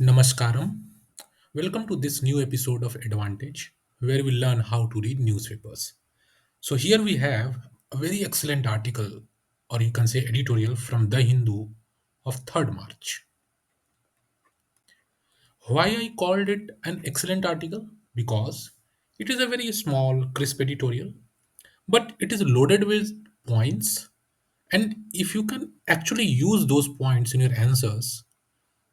Namaskaram. Welcome to this new episode of Advantage, where we learn how to read newspapers. So, here we have a very excellent article, or you can say editorial, from The Hindu of 3rd March. Why I called it an excellent article? Because it is a very small, crisp editorial, but it is loaded with points. And if you can actually use those points in your answers,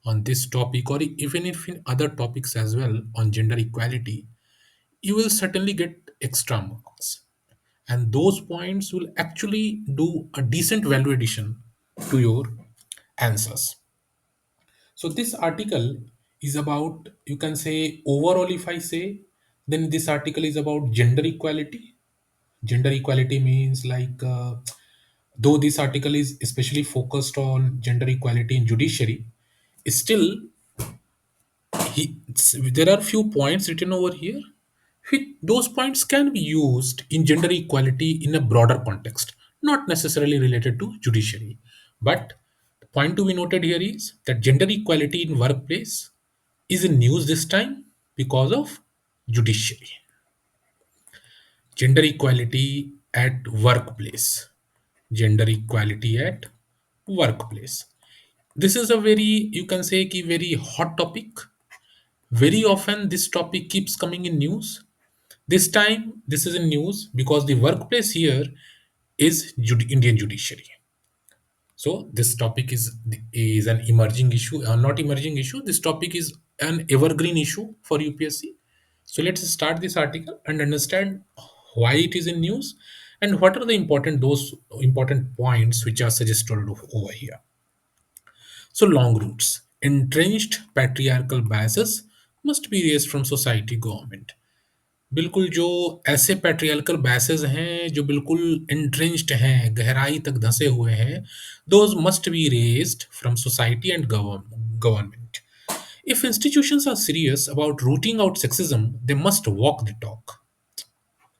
on this topic or even if in other topics as well on gender equality, you will certainly get extra marks, and those points will actually do a decent value addition to your answers. So this article is about, you can say, overall, if I say, then this article is about gender equality. Gender equality means like, though this article is especially focused on gender equality in judiciary, still there are few points written over here. Those points can be used in gender equality in a broader context, not necessarily related to judiciary. But the point to be noted here is that gender equality in workplace is in news this time because of judiciary. Gender equality at workplace. Gender equality at workplace. This is a very, you can say, ki very hot topic. Very often this topic keeps coming in news. This time this is in news because the workplace here is Indian judiciary. So this topic is an emerging issue, not emerging issue. This topic is an evergreen issue for UPSC. So let's start this article and understand why it is in news and what are the those important points which are suggested over here. So long roots, entrenched patriarchal biases must be raised from society government. बिल्कुल जो ऐसे patriarchal biases हैं जो बिल्कुल entrenched हैं, गहराई तक धंसे हुए हैं, those must be raised from society and government. If institutions are serious about rooting out sexism, they must walk the talk.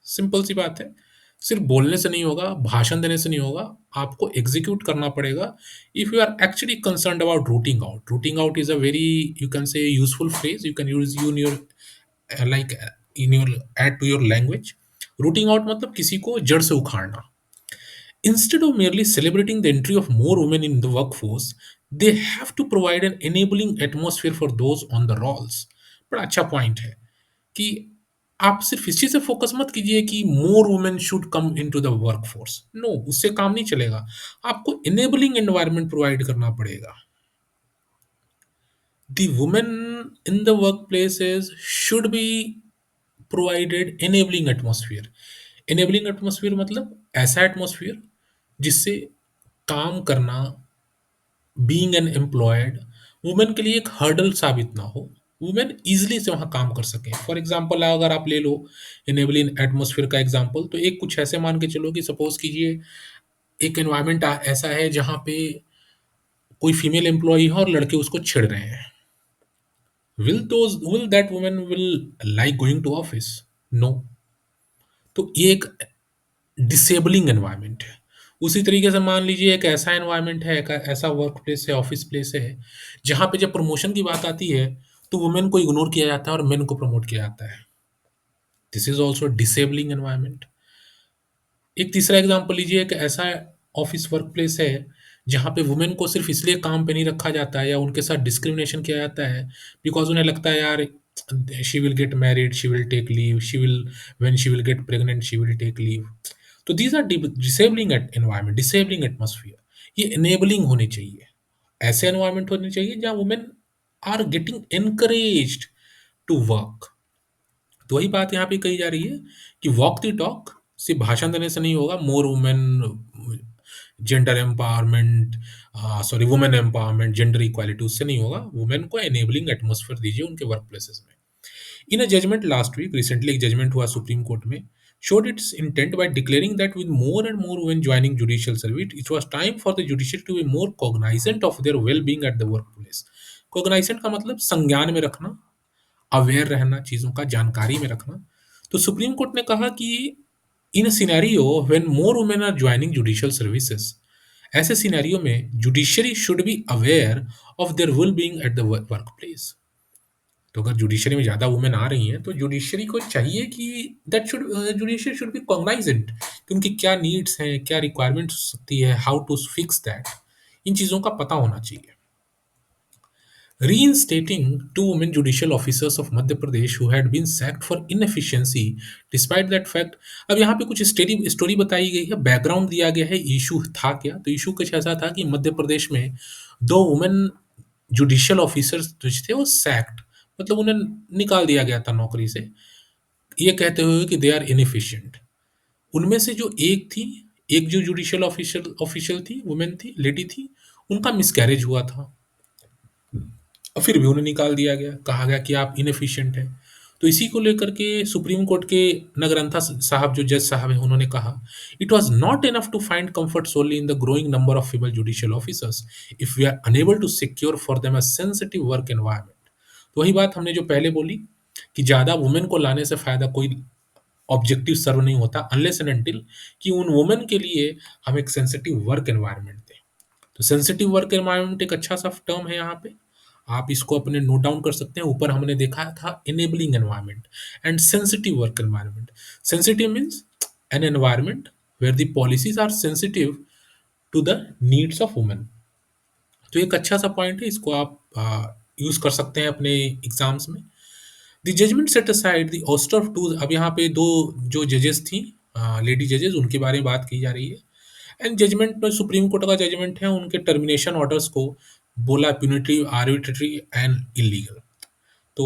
Simple सी बात है। सिर्फ बोलने से नहीं होगा, भाषण देने से नहीं होगा, आपको एग्जीक्यूट करना पड़ेगा। If you are actually concerned about rooting out is a very, you can say, useful phrase you can use in your, like, in your, add to your language. Rooting out मतलब किसी को जड़ से उखाड़ना। Instead of merely celebrating the entry of more women in the workforce, they have to provide an enabling atmosphere for those on the rolls. बड़ा अच्छा point है कि आप सिर्फ इस चीज से फोकस मत कीजिए कि more women should come into the workforce. No, उससे काम नहीं चलेगा। आपको इनेबलिंग एनवायरनमेंट प्रोवाइड करना पड़ेगा। The women in the workplaces should be provided enabling atmosphere. Enabling atmosphere मतलब ऐसा एटमोसफियर जिससे काम करना, बीइंग एन एम्प्लॉयड, वुमेन के लिए एक हर्डल साबित ना हो। वुमेन इजिली से वहाँ काम कर सकें। फॉर एग्जांपल अगर आप ले लो इनेबलिंग एटमोसफियर का एग्जांपल, तो एक कुछ ऐसे मान के चलो कि सपोज कीजिए एक एनवायरनमेंट ऐसा है जहाँ पे कोई फीमेल एम्प्लॉय है और लड़के उसको छेड़ रहे हैं। will that woman will like going to office? No. तो ये एक डिसेबलिंग एनवायरनमेंट है। उसी तरीके से मान लीजिए एक ऐसा एनवायरनमेंट है, एक ऐसा वर्क प्लेस है, ऑफिस प्लेस है, जहाँ पे जब प्रमोशन की बात आती है तो वुमेन को इग्नोर किया जाता है और मेन को प्रमोट किया जाता है। This is also disabling environment. एक तीसरा एग्जाम्पल लीजिए, एक ऐसा ऑफिस वर्क प्लेस है जहाँ पे वुमेन को सिर्फ इसलिए काम पे नहीं रखा जाता है या उनके साथ डिस्क्रिमिनेशन किया जाता है बिकॉज उन्हें लगता है यार she will get married, she will take leave, she will, when she will get pregnant she will take leave. तो these are disabling environment, disabling atmosphere. ये एनेबलिंग होनी चाहिए। ऐसे एनवायरनमेंट होनी चाहिए जहाँ women are getting encouraged to work. तो वही बात यहाँ पे कही जा रही है कि वॉक द टॉक सिर्फ भाषण देने से नहीं होगा। More women, gender empowerment, sorry, women empowerment, gender equality, उससे नहीं होगा। वुमेन को एनेबलिंग एटमोसफियर दीजिए उनके वर्क प्लेसेस में। इन अ जजमेंट लास्ट वीक, रिसेंटली एक जजमेंट हुआ सुप्रीम कोर्ट में, showed its intent by declaring that with more and more women joining judicial service, it was time for the judiciary to be more cognizant of their well-being at the workplace. Cognizant का मतलब संज्ञान में रखना, aware रहना, चीज़ों का जानकारी में रखना। तो सुप्रीम कोर्ट ने कहा कि in scenario when more women are joining judicial services, ऐसे सिनेरियो में judiciary should be aware of their well being at the workplace. तो अगर जुडिशरी में ज़्यादा वुमेन आ रही हैं तो जुडिशरी को चाहिए कि that should judiciary should be cognizant कि उनकी क्या नीड्स हैं, क्या रिक्वायरमेंट्स हो सकती है, हाउ टू फिक्स दैट, इन चीज़ों का पता होना चाहिए। Reinstating two women judicial officers of Madhya Pradesh who had been sacked for inefficiency despite that fact। अब यहाँ पे कुछ स्टोरी स्टोरी बताई गई है, बैकग्राउंड दिया गया है, इशू था क्या, तो इशू कुछ ऐसा था कि मध्य प्रदेश में दो वुमेन जुडिशियल ऑफिसर्स जो थे वो सैक्ड, मतलब उन्हें निकाल दिया गया था नौकरी से, ये कहते हुए कि दे आर इनएफिशिएंट। उनमें से जो एक थी, एक जो जुडिशियल ऑफिशियल ऑफिशियल थी, वुमेन थी, लेडी थी, उनका मिसकैरेज हुआ था और फिर भी उन्हें निकाल दिया गया, कहा गया कि आप इनएफिशिएंट हैं। तो इसी को लेकर के सुप्रीम कोर्ट के नगरंथा साहब जो जज साहब हैं उन्होंने कहा, it was not enough to find comfort solely in the growing number of female judicial officers if we are unable to secure for them a sensitive work environment. तो वही बात हमने जो पहले बोली कि ज़्यादा वुमेन को लाने से फ़ायदा कोई ऑब्जेक्टिव सर्व नहीं होता अनलेस एंड अनटिल कि उन वुमेन के लिए हम एक सेंसिटिव वर्क एनवायरनमेंट दें। तो सेंसिटिव वर्क एनवायरनमेंट एक अच्छा सा टर्म है यहाँ पे, आप इसको अपने नोट डाउन कर सकते हैं। ऊपर हमने देखा था enabling environment and sensitive work environment. Sensitive means an environment where the policies are sensitive to the needs of women. तो एक अच्छा सा पॉइंट है, इसको आप यूज कर सकते हैं अपने एग्जाम्स में। The judgement set aside the ouster of two. अब यहाँ पे दो जो जजेस थी, लेडी जजेस, उनके बारे में बात की जा रही है। एंड जजमेंट में सुप्रीम कोर्ट का जजमेंट है, उनके टर्मिनेशन ऑर्डर्स को बोला प्यूनिटिव, आर्बिट्रेटरी एंड इलीगल। तो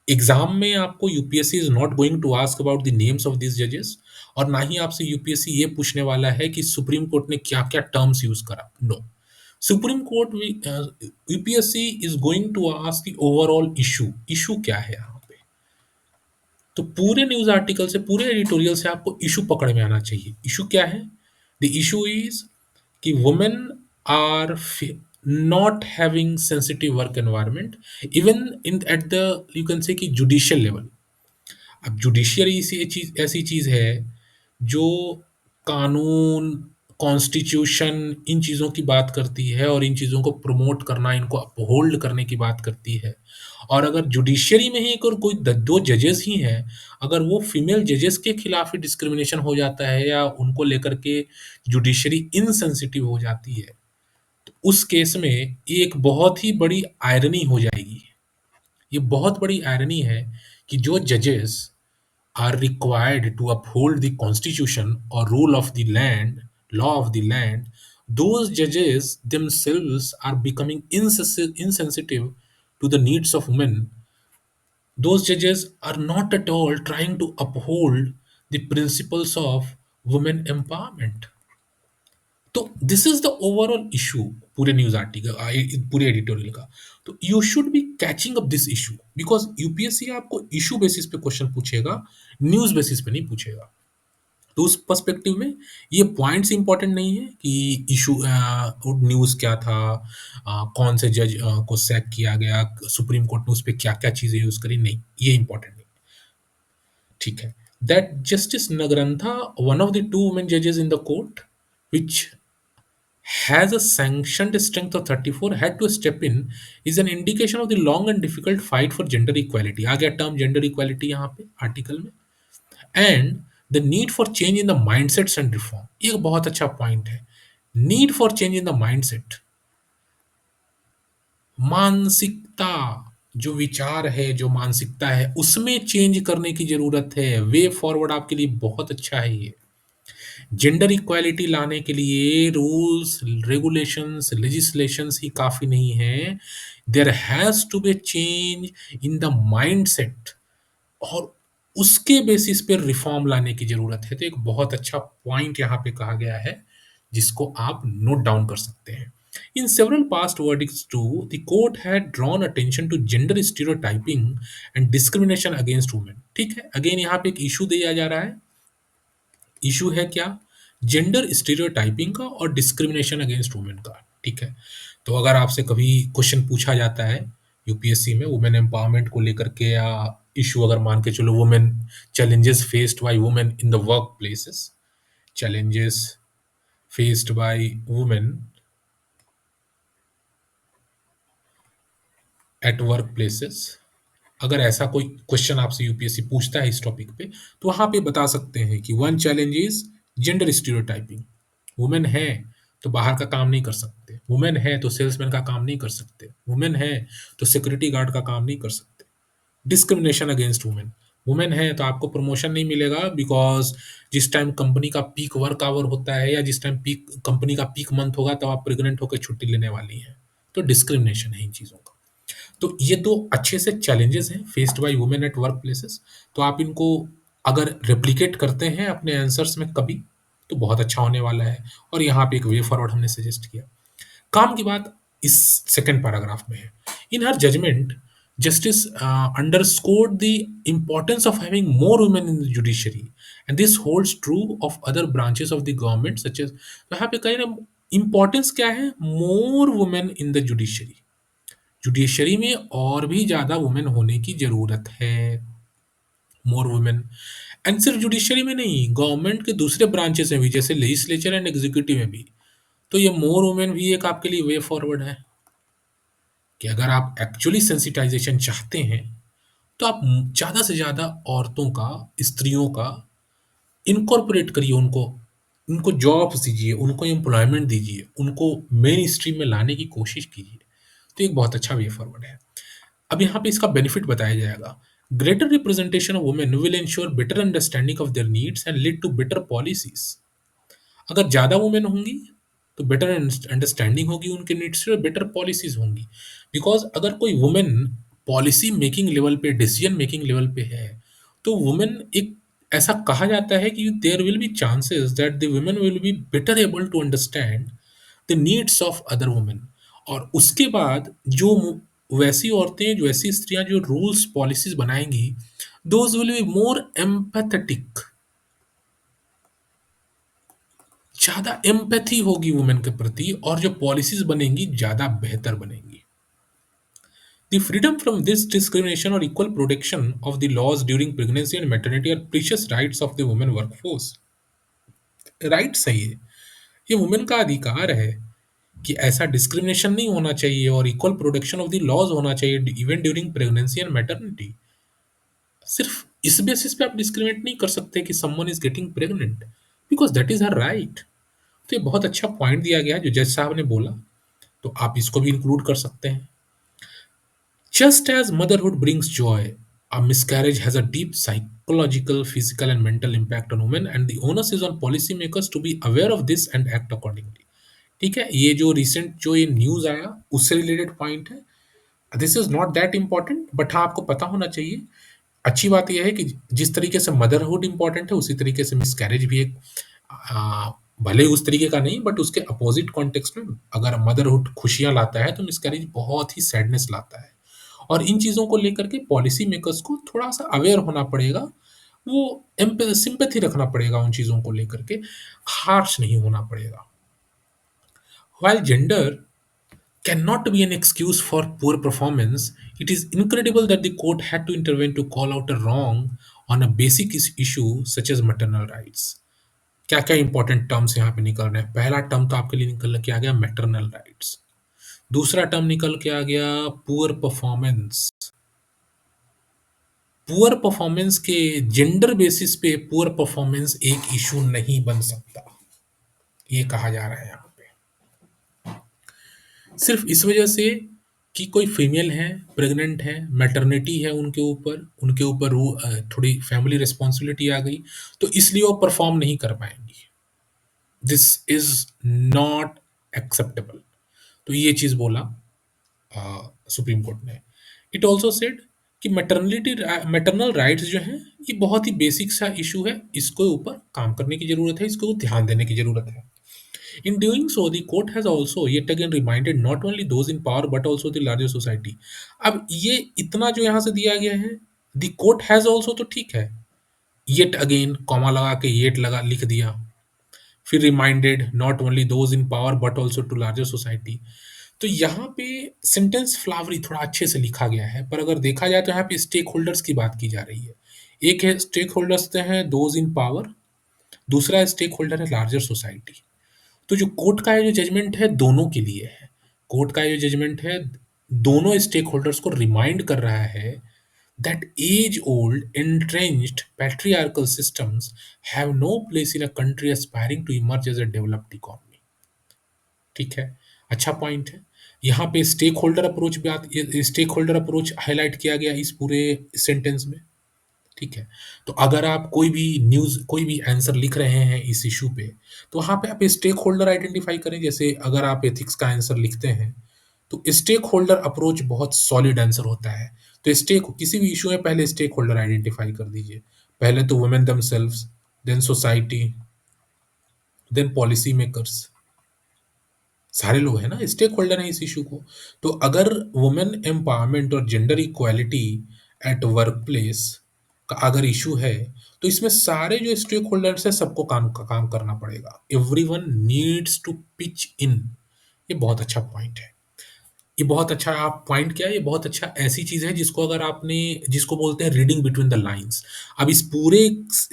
एग्जाम में आपको UPSC is not going to ask about the names of this जजेस, और ना ही आपसे यूपीएससी ये पूछने वाला है कि सुप्रीम कोर्ट ने क्या क्या टर्म्स यूज करा। No, Supreme Court UPSC is going to ask the overall issue, issue क्या है यहाँ पे। तो पूरे न्यूज आर्टिकल से, पूरे एडिटोरियल से आपको इशू पकड़ में आना चाहिए। इशू क्या है? द इशू इज कि women are not having sensitive work environment even in at the you can say कि जुडिशियल लेवल। अब जुडिशियरी ऐसी चीज है जो कानून, कॉन्स्टिट्यूशन, इन चीज़ों की बात करती है और इन चीज़ों को प्रमोट करना, इनको अपहोल्ड करने की बात करती है। और अगर जुडिशियरी में ही अगर कोई दो जजेस ही हैं, अगर वो फीमेल जजेस के खिलाफ ही डिस्क्रिमिनेशन हो जाता है या उनको लेकर के जुडिशियरी इनसेंसिटिव हो जाती है, तो उस केस में एक बहुत ही बड़ी आयरनी हो जाएगी। ये बहुत बड़ी आयरनी है कि जो जजेस are required to uphold the constitution or rule of the land, law of the land, those judges themselves are becoming insensitive to the needs of women. Those judges are not at all trying to uphold the principles of women empowerment. तो this is the overall issue पूरे news article, पूरे editorial का। तो you should be catching up this issue because UPSC आपको issue basis पे question पूछेगा, news basis पे नहीं पूछेगा। तो उस पर्सपेक्टिव में ये पॉइंट्स इंपॉर्टेंट नहीं है कि इशू न्यूज क्या था, कौन से जज को सैक किया गया, सुप्रीम कोर्ट ने उस पर क्या क्या चीजें यूज करी, नहीं, ये इंपॉर्टेंट नहीं। ठीक है, that justice Nagarathna, one of the two women जजेस in the court which has a sanctioned strength of 34 had to step in is an indication of the long and difficult fight for gender equality। आ गया term gender equality यहाँ पे article में। And the need for change in the mindsets and reform, ये एक बहुत अच्छा point है। Need for change in the mindset, मानसिकता, जो विचार है, जो मानसिकता है, उसमें चेंज करने की जरूरत है। वे फॉरवर्ड आपके लिए बहुत अच्छा है ये। जेंडर इक्वालिटी लाने के लिए रूल्स, रेगुलेशंस, लेजिस्लेशंस ही काफ़ी नहीं है। There has to be change in the mindset और उसके बेसिस पे रिफॉर्म लाने की ज़रूरत है। तो एक बहुत अच्छा पॉइंट यहाँ पे कहा गया है जिसको आप नोट डाउन कर सकते हैं। In several past verdicts too, the court had drawn attention to gender stereotyping and discrimination against women। ठीक है, अगेन यहाँ पे एक इशू दिया जा रहा है। इशू है क्या? जेंडर स्टीरियोटाइपिंग का और डिस्क्रिमिनेशन अगेंस्ट वुमेन का। ठीक है, तो अगर आपसे कभी क्वेश्चन पूछा जाता है यूपीएससी में वुमेन एम्पावरमेंट को लेकर के, या इशू अगर मान के चलो women, challenges faced by women in the work places, challenges faced by women at workplaces, अगर ऐसा कोई क्वेश्चन आपसे यूपीएससी पूछता है इस टॉपिक पे, तो वहां पे बता सकते हैं कि one challenge is gender stereotyping. Women है तो बाहर का काम नहीं कर सकते, वुमेन है तो सेल्समैन का काम नहीं कर सकते, वुमेन है तो सिक्योरिटी गार्ड का काम नहीं कर सकते। डिस्क्रिमिनेशन अगेंस्ट वुमेन, वुमेन है तो आपको प्रमोशन नहीं मिलेगा बिकॉज जिस टाइम कंपनी का पीक वर्क आवर होता है या जिस टाइम पीक कंपनी का पीक मंथ होगा तब आप प्रेग्नेंट होकर छुट्टी लेने वाली हैं। तो डिस्क्रिमिनेशन है इन चीज़ों का। तो ये दो अच्छे से चैलेंजेस हैं faced by women at work places. तो आप इनको अगर रेप्लिकेट करते हैं अपने आंसर्स में कभी, तो बहुत अच्छा होने वाला है। और यहाँ पे एक वे फॉरवर्ड हमने सजेस्ट किया। काम की बात इस सेकंड पैराग्राफ में है। इन हर judgement justice underscored the importance of having more women in the judiciary, and this holds true of other branches of the government such as, तो यहाँ पे कहीं ना इंपॉर्टेंस क्या है, more women in the judiciary. Judiciary में और भी ज्यादा वुमेन होने की जरूरत है, मोर वुमेन। एंड सिर्फ जुडिशरी में नहीं, गवर्नमेंट के दूसरे ब्रांचेस में भी जैसे लेजिस्लेचर एंड एग्जीक्यूटिव में भी। तो ये मोर वुमेन भी एक आपके लिए वे फॉरवर्ड है कि अगर आप एक्चुअली सेंसिटाइजेशन चाहते हैं तो आप ज़्यादा से ज़्यादा औरतों का, स्त्रियों का इनकॉर्पोरेट करिए, उनको उनको जॉब्स दीजिए, उनको एम्प्लॉयमेंट दीजिए, उनको मेन स्ट्रीम में लाने की कोशिश कीजिए। तो एक बहुत अच्छा वे फॉरवर्ड है। अब यहाँ पे इसका बेनिफिट बताया जाएगा। Greater representation of women will ensure better understanding of their needs and lead to better policies. अगर ज़्यादा वुमेन होंगी तो बेटर अंडरस्टैंडिंग होगी उनके नीड्स से और बेटर पॉलिसीज होंगी। बिकॉज अगर कोई वुमेन पॉलिसी मेकिंग लेवल पे, डिसीजन मेकिंग लेवल पे है, तो वुमेन एक ऐसा कहा जाता है कि there will be chances that the women will be better able to understand the needs of other women. और उसके बाद जो वैसी औरतें, जो ऐसी स्त्रियां जो रूल्स पॉलिसीज बनाएंगी, those will be more empathetic. ज़्यादा एम्पैथी होगी वुमेन के प्रति और जो पॉलिसीज बनेंगी ज़्यादा बेहतर बनेंगी। The freedom from this discrimination or equal protection of the laws during pregnancy and maternity are precious rights of the women workforce. Right सही है, ये वुमेन का अधिकार है कि ऐसा डिस्क्रिमिनेशन नहीं होना चाहिए और equal protection of the laws होना चाहिए even during pregnancy and maternity. सिर्फ इस बेसिस पे आप डिस्क्रिमिनेट नहीं कर सकते कि someone is getting pregnant, because that is her right. तो ये बहुत अच्छा पॉइंट दिया गया है जो जज साहब ने बोला, तो आप इसको भी इंक्लूड कर सकते हैं। Just as motherhood brings joy, a miscarriage has a deep psychological, physical, and mental impact on women, and the onus is on policymakers to be aware of this and act accordingly. ठीक है, ये जो recent जो ये news आया उससे related point है। This is not that important, but हाँ आपको पता होना चाहिए। अच्छी बात यह है कि जिस तरीके से मदरहुड इम्पॉर्टेंट है उसी तरीके से मिसकैरेज भी एक आ, भले ही उस तरीके का नहीं बट उसके अपोजिट कॉन्टेक्स्ट में अगर मदरहुड खुशियां लाता है तो मिसकैरेज बहुत ही सैडनेस लाता है। और इन चीज़ों को लेकर के पॉलिसी मेकर्स को थोड़ा सा अवेयर होना पड़ेगा, वो सिंपैथी रखना पड़ेगा उन चीज़ों को लेकर के, हार्श नहीं होना पड़ेगा। While gender cannot be an excuse for poor performance, it is incredible that the court had to intervene to call out a wrong on a basic issue such as maternal rights. क्या क्या important terms यहाँ पे निकल रहे हैं? पहला term तो आपके लिए निकल के आ गया मैटरनल राइट्स, दूसरा टर्म निकल के आ गया पुअर परफॉर्मेंस। पुअर परफॉर्मेंस के जेंडर बेसिस पे पुअर परफॉर्मेंस एक इशू नहीं बन सकता, ये कहा जा रहा है यहाँ पे। सिर्फ इस वजह से कि कोई फीमेल है, प्रेग्नेंट है, मैटरनिटी है उनके ऊपर वो थोड़ी फैमिली रिस्पॉन्सिबिलिटी आ गई, तो इसलिए वो परफॉर्म नहीं कर पाएंगी। This is not acceptable. तो ये चीज़ बोला सुप्रीम कोर्ट ने। इट ऑल्सो सेड कि मैटरनल राइट्स जो हैं ये बहुत ही बेसिक सा इशू है, इसके ऊपर काम करने की ज़रूरत है, इसको ध्यान देने की ज़रूरत है। In doing so, the court has also yet again reminded not only those in power but also the larger society. अब ये इतना जो यहाँ से दिया गया है, the court has also तो ठीक है, yet again कॉमा लगा के yet लगा लिख दिया, फिर reminded not only those in power but also to larger society। तो यहाँ पे सेंटेंस फ्लावरी थोड़ा अच्छे से लिखा गया है, पर अगर देखा जाए तो यहाँ पे स्टेक होल्डर्स की बात की जा रही है। एक है स्टेक होल्डर्स हैं दोज इन पावर, दूसरा स्टेक होल्डर है लार्जर सोसाइटी। तो जो कोर्ट का ये जो जजमेंट है दोनों के लिए है। कोर्ट का ये जजमेंट है दोनों स्टेक होल्डर्स को रिमाइंड कर रहा है that age-old entrenched patriarchal systems have no place in a country aspiring to emerge as a developed economy। ठीक है, अच्छा पॉइंट है। यहाँ पे स्टेक होल्डर अप्रोच बात स्टेक होल्डर अप्रोच हाईलाइट किया गया इस पूरे सेंटेंस में। ठीक है, तो अगर आप कोई भी न्यूज़ कोई भी आंसर लिख रहे हैं इस इशू पे, तो वहाँ पे आप स्टेक होल्डर आइडेंटिफाई करें। जैसे अगर आप एथिक्स का आंसर लिखते हैं, तो स्टेक होल्डर अप्रोच बहुत सॉलिड आंसर होता है। तो स्टेक किसी भी इशू में पहले स्टेक होल्डर आइडेंटिफाई कर दीजिए। पहले तो women themselves, then society, then policy makers, सारे लोग हैं ना, स्टेक होल्डर हैं इस इशू को। तो अगर वुमेन एम्पावरमेंट और gender equality at work place का अगर इशू है, तो इसमें सारे जो स्टेक होल्डर्स हैं सबको काम करना पड़ेगा। Everyone needs to pitch in. ये बहुत अच्छा पॉइंट है। ये बहुत अच्छा आप पॉइंट किया, ये बहुत अच्छा ऐसी चीज़ है जिसको अगर आपने जिसको बोलते हैं रीडिंग बिटवीन द लाइन्स। अब इस पूरे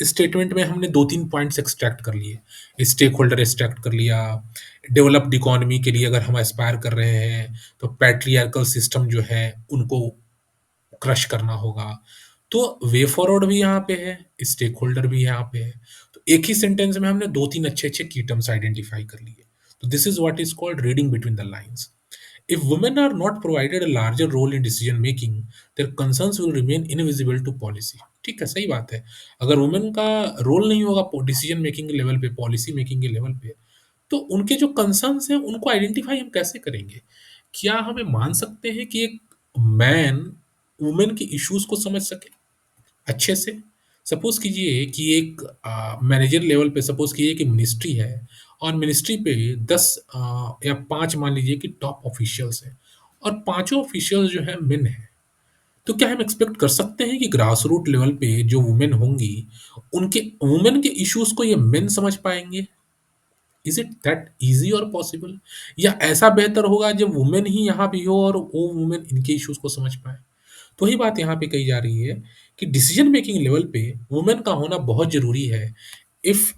स्टेटमेंट में हमने 2-3 पॉइंट्स एक्सट्रैक्ट कर लिए। स्टेक होल्डर एक्सट्रैक्ट कर लिया, डेवलप्ड इकोनॉमी के लिए अगर हम एस्पायर कर रहे हैं, तो पैट्रियार्कल सिस्टम जो है उनको क्रश करना होगा। तो वे फॉरवर्ड भी यहाँ पे है, स्टेक होल्डर भी यहाँ पे है। तो एक ही सेंटेंस में हमने 2-3 अच्छे-अच्छे की टर्म्स आइडेंटिफाई कर लिए। तो this is what is called reading between the lines. If women are not provided a larger role in decision making, their concerns will remain invisible to policy। ठीक है, सही बात है। अगर वुमेन का रोल नहीं होगा डिसीजन मेकिंग के लेवल पे, पॉलिसी मेकिंग के लेवल पे, तो उनके जो कंसर्न्स हैं उनको आइडेंटिफाई हम कैसे करेंगे? क्या हमें मान सकते हैं कि एक मैन वुमेन के इश्यूज को समझ सके अच्छे से? सपोज कीजिए कि एक मैनेजर लेवल पे सपोज कीजिए कि मिनिस्ट्री है, और मिनिस्ट्री पे 10 या 5 मान लीजिए कि टॉप ऑफिशियल्स हैं, और पांचों ऑफिशियल्स जो है मेन है। तो क्या हम एक्सपेक्ट कर सकते हैं कि ग्रास रूट लेवल पे जो वुमेन होंगी, उनके वुमेन के इश्यूज को ये मेन समझ पाएंगे? इज इट दैट इजी और पॉसिबल? या ऐसा बेहतर होगा जब वुमेन ही यहाँ भी हो और वो वुमेन इनके इश्यूज को समझ पाए? तो वही बात यहाँ पे कही जा रही है कि डिसीजन मेकिंग लेवल पे वुमेन का होना बहुत जरूरी है। If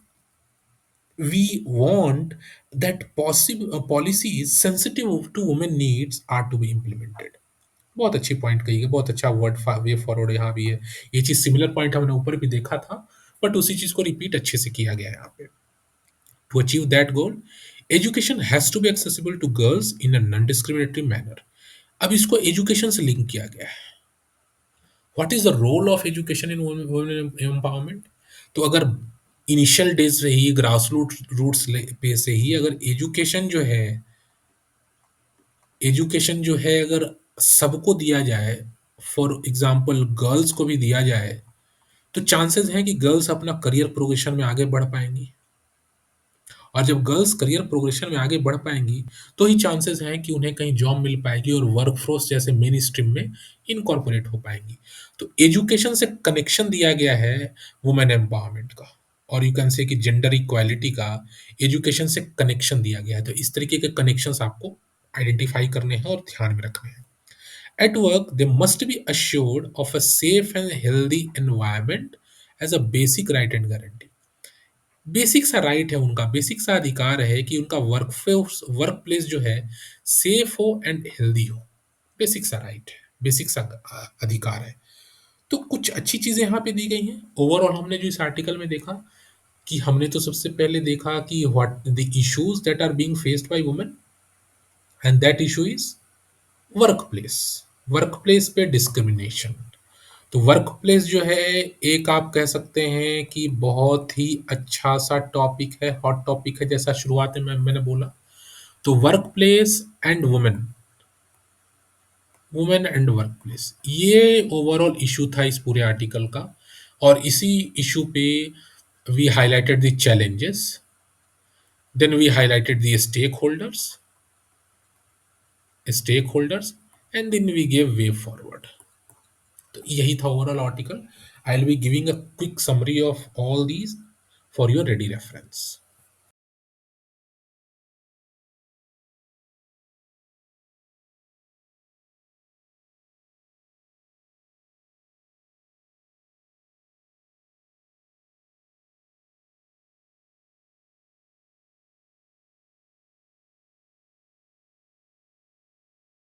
we want that possible policies sensitive to women needs are to be implemented. बहुत अच्छी पॉइंट कही है, बहुत अच्छा वर्ड वे फॉरवर्ड यहाँ भी है। ये चीज सिमिलर पॉइंट हमने ऊपर भी देखा था, बट उसी चीज को रिपीट अच्छे से किया गया है यहाँ पे। To achieve that goal, education has to be accessible to girls in a non-discriminatory manner। अब इसको एजुकेशन से लिंक किया गया है। What is the role of education in women empowerment? तो अगर इनिशियल डेज से ही ग्रास रूट्स पे से ही अगर एजुकेशन जो है अगर सबको दिया जाए, फॉर एग्जांपल गर्ल्स को भी दिया जाए, तो चांसेस हैं कि गर्ल्स अपना करियर प्रोग्रेशन में आगे बढ़ पाएंगी। और जब गर्ल्स करियर प्रोग्रेशन में आगे बढ़ पाएंगी, तो ही चांसेस हैं कि उन्हें कहीं जॉब मिल पाएगी और वर्क फोर्स जैसे मेन स्ट्रीम में इनकॉर्पोरेट हो पाएंगी। तो एजुकेशन से कनेक्शन दिया गया है वुमेन एम्पावरमेंट का, और यू कैन से कि जेंडर इक्वालिटी का एजुकेशन से कनेक्शन दिया गया है। तो इस तरीके के कनेक्शंस आपको आइडेंटिफाई करने हैं और ध्यान में रखने हैं। At work they must be assured of a safe and healthy environment as a basic right and guarantee. Basic सा राइट है उनका, बेसिक सा अधिकार है कि उनका वर्क प्लेस जो है सेफ हो एंड हेल्दी हो। बेसिक सा राइट है, बेसिक सा अधिकार है। तो कुछ अच्छी चीजें यहाँ पे दी गई हैं। ओवरऑल हमने जो इस आर्टिकल में देखा, कि हमने तो सबसे पहले देखा कि what the issues that are being faced by women, and that issue is workplace. Workplace पे डिस्क्रिमिनेशन। तो वर्क प्लेस जो है, एक आप कह सकते हैं कि बहुत ही अच्छा सा टॉपिक है, हॉट टॉपिक है, जैसा शुरुआत में मैंने बोला। तो workplace and women, women and workplace, ये ओवरऑल इशू था इस पूरे आर्टिकल का। और इसी इशू पे we highlighted the challenges, then we highlighted the stakeholders, and then we gave way forward. तो यही था overall article. I will be giving a quick summary of all these for your ready reference.